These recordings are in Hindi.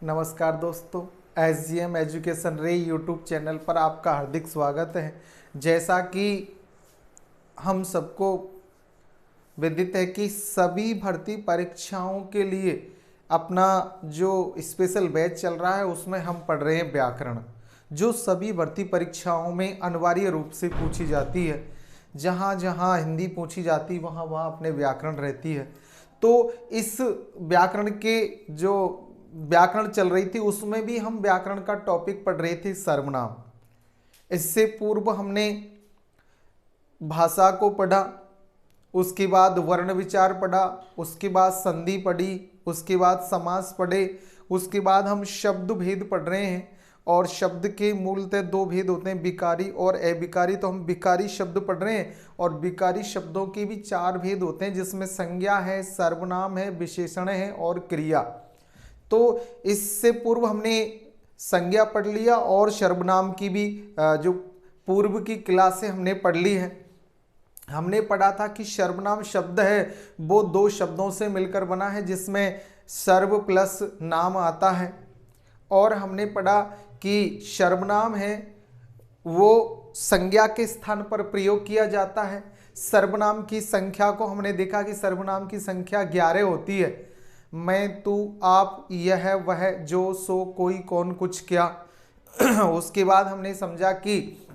नमस्कार दोस्तों, SGM एजुकेशन रे यूट्यूब चैनल पर आपका हार्दिक स्वागत है। जैसा कि हम सबको विदित है कि सभी भर्ती परीक्षाओं के लिए अपना जो स्पेशल बैच चल रहा है उसमें हम पढ़ रहे हैं व्याकरण, जो सभी भर्ती परीक्षाओं में अनिवार्य रूप से पूछी जाती है। जहाँ जहाँ हिंदी पूछी जाती वहाँ वहाँ अपने व्याकरण रहती है। तो इस व्याकरण के जो व्याकरण चल रही थी उसमें भी हम व्याकरण का टॉपिक पढ़ रहे थे सर्वनाम। इससे पूर्व हमने भाषा को पढ़ा, उसके बाद वर्ण विचार पढ़ा, उसके बाद संधि पढ़ी, उसके बाद समास पढ़े, उसके बाद हम शब्द भेद पढ़ रहे हैं। और शब्द के मूलतः दो भेद होते हैं, विकारी और अविकारी। तो हम विकारी शब्द पढ़ रहे हैं और विकारी शब्दों के भी चार भेद होते हैं, जिसमें संज्ञा है, सर्वनाम है, विशेषण है और क्रिया। तो इससे पूर्व हमने संज्ञा पढ़ लिया और सर्वनाम की भी जो पूर्व की क्लासें हमने पढ़ ली है। हमने पढ़ा था कि सर्वनाम शब्द है वो दो शब्दों से मिलकर बना है, जिसमें सर्व प्लस नाम आता है। और हमने पढ़ा कि सर्वनाम है वो संज्ञा के स्थान पर प्रयोग किया जाता है। सर्वनाम की संख्या को हमने देखा कि सर्वनाम की संख्या 11 होती है। मैं, तू, आप, यह, वह, जो, सो, कोई, कौन, कुछ, क्या। उसके बाद हमने समझा कि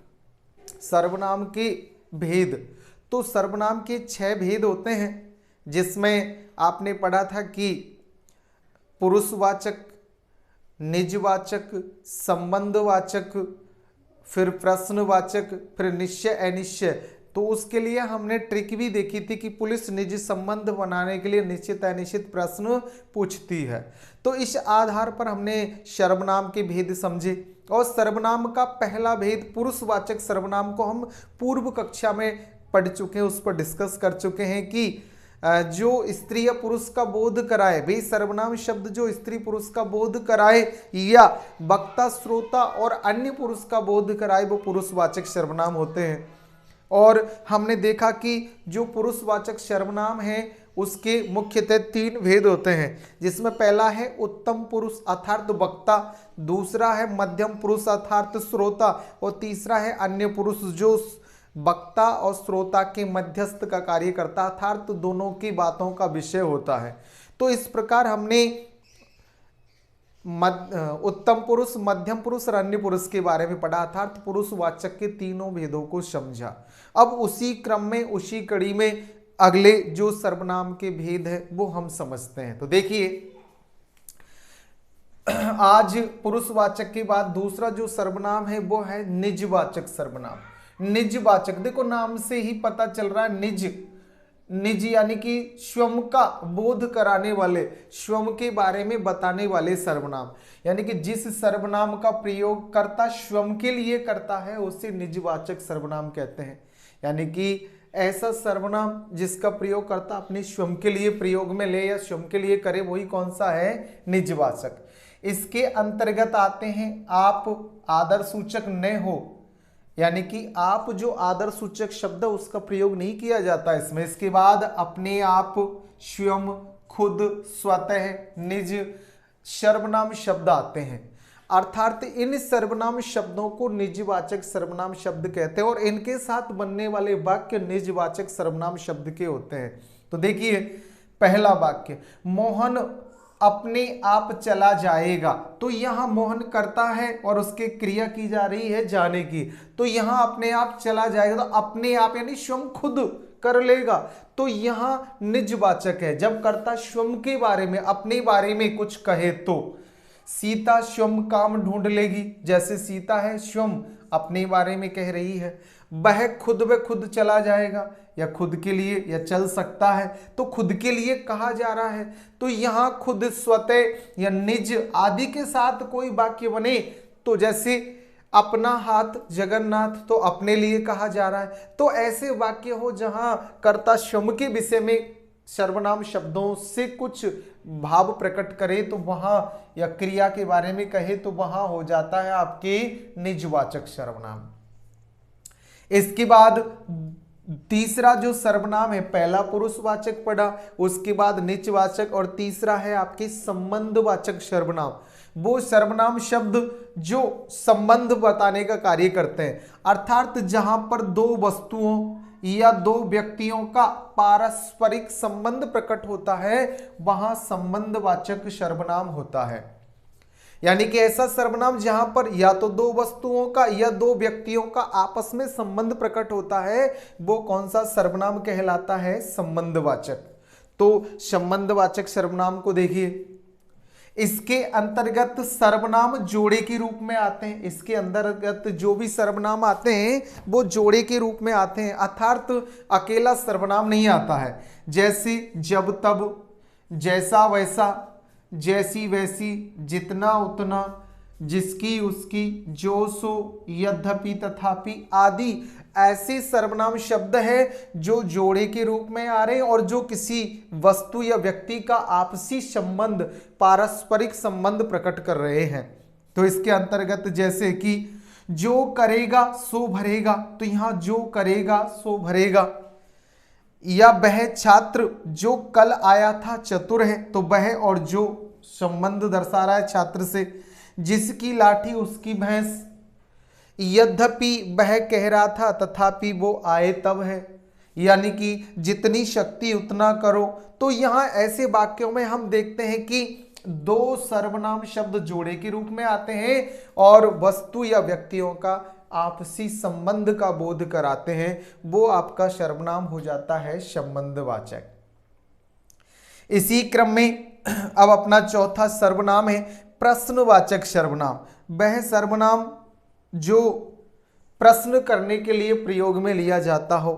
सर्वनाम के भेद, तो सर्वनाम के 6 भेद होते हैं, जिसमें आपने पढ़ा था कि पुरुषवाचक, निजवाचक, संबंधवाचक, फिर प्रश्नवाचक, फिर निश्चय अनिश्चय। तो उसके लिए हमने ट्रिक भी देखी थी कि पुलिस निज संबंध बनाने के लिए निश्चित अनिश्चित प्रश्न पूछती है। तो इस आधार पर हमने सर्वनाम के भेद समझे। और सर्वनाम का पहला भेद पुरुषवाचक सर्वनाम को हम पूर्व कक्षा में पढ़ चुके हैं, उस पर डिस्कस कर चुके हैं कि जो स्त्री या पुरुष का बोध कराए, भाई सर्वनाम शब्द जो स्त्री पुरुष का बोध कराए या वक्ता श्रोता और अन्य पुरुष का बोध कराए वो पुरुषवाचक सर्वनाम होते हैं। और हमने देखा कि जो पुरुषवाचक सर्वनाम है उसके मुख्यतः 3 भेद होते हैं, जिसमें पहला है उत्तम पुरुष अर्थात वक्ता, दूसरा है मध्यम पुरुष अर्थात श्रोता और तीसरा है अन्य पुरुष जो वक्ता और श्रोता के मध्यस्थ का कार्य करता अर्थात दोनों की बातों का विषय होता है। तो इस प्रकार हमने उत्तम पुरुष, मध्यम पुरुष और अन्य पुरुष के बारे में पढ़ा अर्थात पुरुषवाचक के तीनों भेदों को समझा। अब उसी क्रम में, उसी कड़ी में अगले जो सर्वनाम के भेद है वो हम समझते हैं। तो देखिए, आज पुरुषवाचक के बाद दूसरा जो सर्वनाम है वो है निजवाचक सर्वनाम। निजवाचक, देखो नाम से ही पता चल रहा है, निज यानी कि स्वयं का बोध कराने वाले, स्वयं के बारे में बताने वाले सर्वनाम, यानी कि जिस सर्वनाम का प्रयोग कर्ता स्वयं के लिए करता है उसे निजवाचक सर्वनाम कहते हैं। यानी कि ऐसा सर्वनाम जिसका प्रयोग करता अपने स्वयं के लिए प्रयोग में ले या स्वयं के लिए करे, वही कौन सा है, निजवाचक। इसके अंतर्गत आते हैं आप आदर सूचक न हो, यानी कि आप जो आदर सूचक शब्द उसका प्रयोग नहीं किया जाता इसमें। इसके बाद अपने आप, स्वयं, खुद, स्वतः, निज सर्वनाम शब्द आते हैं। अर्थात इन सर्वनाम शब्दों को निजवाचक सर्वनाम शब्द कहते हैं और इनके साथ बनने वाले वाक्य निजवाचक सर्वनाम शब्द के होते हैं। तो देखिए, पहला वाक्य, मोहन अपने आप चला जाएगा। तो यहाँ मोहन करता है और उसके क्रिया की जा रही है जाने की। तो यहाँ अपने आप चला जाएगा, तो अपने आप यानी स्वयं खुद कर लेगा। तो यहाँ निजवाचक है, जब करता स्वयं के बारे में, अपने बारे में कुछ कहे। तो सीता स्वयं काम ढूंढ लेगी, जैसे सीता है स्वयं अपने बारे में कह रही है। वह खुद ब खुद चला जाएगा, या खुद के लिए, या चल सकता है, तो खुद के लिए कहा जा रहा है। तो यहाँ खुद, स्वतः या निज आदि के साथ कोई वाक्य बने, तो जैसे अपना हाथ जगन्नाथ, तो अपने लिए कहा जा रहा है। तो ऐसे वाक्य हो जहां कर्ता स्वयं के विषय में सर्वनाम शब्दों से कुछ भाव प्रकट करे तो वहां, या क्रिया के बारे में कहे तो वहां हो जाता है आपके निजवाचक सर्वनाम। इसके बाद तीसरा जो सर्वनाम है, पहला पुरुषवाचक पढ़ा, उसके बाद निजवाचक, और तीसरा है आपके संबंधवाचक सर्वनाम। वो सर्वनाम शब्द जो संबंध बताने का कार्य करते हैं, अर्थात जहां पर दो वस्तुओं या दो व्यक्तियों का पारस्परिक संबंध प्रकट होता है, वहां संबंधवाचक सर्वनाम होता है। यानी कि ऐसा सर्वनाम जहां पर या तो दो वस्तुओं का या दो व्यक्तियों का आपस में संबंध प्रकट होता है, वो कौन सा सर्वनाम कहलाता है? संबंधवाचक। तो संबंधवाचक सर्वनाम को देखिए, इसके अंतर्गत सर्वनाम जोड़े के रूप में आते हैं। इसके अंतर्गत जो भी सर्वनाम आते हैं वो जोड़े के रूप में आते हैं, अर्थात अकेला सर्वनाम नहीं आता है। जैसे जब तब, जैसा वैसा, जैसी वैसी, जितना उतना, जिसकी उसकी, जो सो, यद्यपि तथापि आदि ऐसे सर्वनाम शब्द है जो जोड़े के रूप में आ रहे हैं और जो किसी वस्तु या व्यक्ति का आपसी संबंध, पारस्परिक संबंध प्रकट कर रहे हैं। तो इसके अंतर्गत जैसे कि जो करेगा सो भरेगा, तो यहां जो करेगा सो भरेगा। या वह छात्र जो कल आया था चतुर है, तो वह और जो संबंध दर्शा रहा है छात्र से। जिसकी लाठी उसकी भैंस, यद्यपि वह कह रहा था तथापि वो आए तब है, यानी कि जितनी शक्ति उतना करो। तो यहाँ ऐसे वाक्यों में हम देखते हैं कि दो सर्वनाम शब्द जोड़े के रूप में आते हैं और वस्तु या व्यक्तियों का आपसी संबंध का बोध कराते हैं, वो आपका सर्वनाम हो जाता है संबंधवाचक। इसी क्रम में अब अपना चौथा सर्वनाम है प्रश्नवाचक सर्वनाम। वह सर्वनाम जो प्रश्न करने के लिए प्रयोग में लिया जाता हो।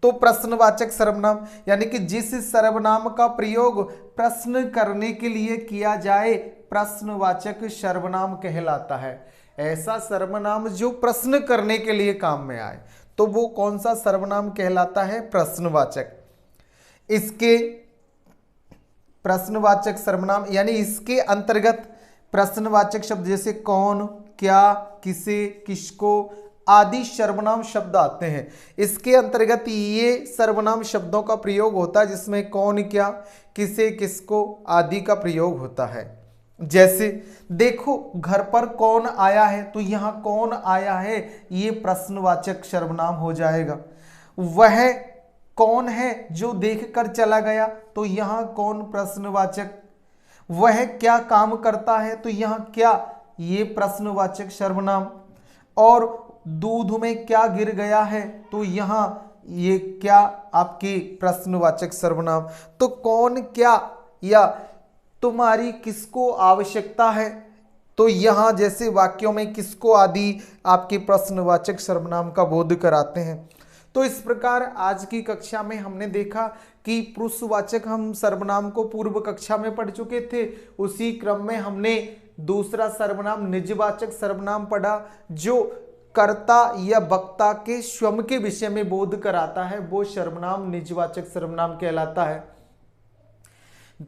तो प्रश्नवाचक सर्वनाम यानी कि जिस सर्वनाम का प्रयोग प्रश्न करने के लिए किया जाए, प्रश्नवाचक सर्वनाम कहलाता है। ऐसा सर्वनाम जो प्रश्न करने के लिए काम में आए, तो वो कौन सा सर्वनाम कहलाता है? प्रश्नवाचक। इसके प्रश्नवाचक सर्वनाम यानी इसके अंतर्गत प्रश्नवाचक शब्द जैसे कौन, क्या, किसे, किसको आदि सर्वनाम शब्द आते हैं। इसके अंतर्गत ये सर्वनाम शब्दों का प्रयोग होता है जिसमें कौन, क्या, किसे, किसको आदि का प्रयोग होता है। जैसे देखो घर पर कौन आया है, तो यहाँ कौन आया है ये प्रश्नवाचक सर्वनाम हो जाएगा। वह कौन है जो देख कर चला गया, तो यहाँ कौन प्रश्नवाचक। वह क्या काम करता है, तो यहाँ क्या ये प्रश्नवाचक सर्वनाम। और दूध में क्या गिर गया है, तो यहाँ ये क्या आपकी प्रश्नवाचक सर्वनाम। तो कौन, क्या या तुम्हारी किसको आवश्यकता है, तो यहाँ जैसे वाक्यों में किसको आदि आपके प्रश्नवाचक सर्वनाम का बोध कराते हैं। तो इस प्रकार आज की कक्षा में हमने देखा कि पुरुषवाचक हम सर्वनाम को पूर्व कक्षा में पढ़ चुके थे। उसी क्रम में हमने दूसरा सर्वनाम निजवाचक सर्वनाम पढ़ा जो कर्ता या वक्ता के स्वयं के विषय में बोध कराता है, वो सर्वनाम निजवाचक सर्वनाम कहलाता है।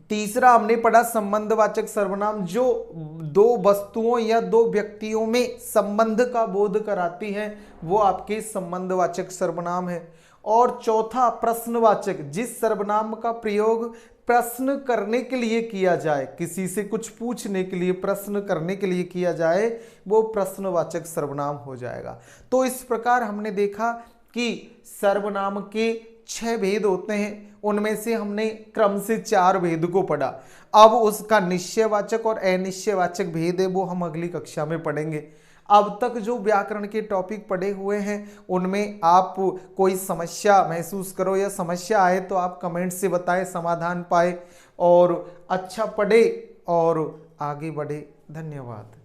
तीसरा हमने पढ़ा संबंधवाचक सर्वनाम जो दो वस्तुओं या दो व्यक्तियों में संबंध का बोध कराती है, वो आपके संबंधवाचक सर्वनाम है। और चौथा प्रश्नवाचक, जिस सर्वनाम का प्रयोग प्रश्न करने के लिए किया जाए, किसी से कुछ पूछने के लिए, प्रश्न करने के लिए किया जाए, वो प्रश्नवाचक सर्वनाम हो जाएगा। तो इस प्रकार हमने देखा कि सर्वनाम के 6 भेद होते हैं, उनमें से हमने क्रम से 4 भेद को पढ़ा। अब उसका निश्चयवाचक और अनिश्चयवाचक भेद है वो हम अगली कक्षा में पढ़ेंगे। अब तक जो व्याकरण के टॉपिक पढ़े हुए हैं उनमें आप कोई समस्या महसूस करो या समस्या आए तो आप कमेंट से बताएं, समाधान पाए और अच्छा पढ़े और आगे बढ़े। धन्यवाद।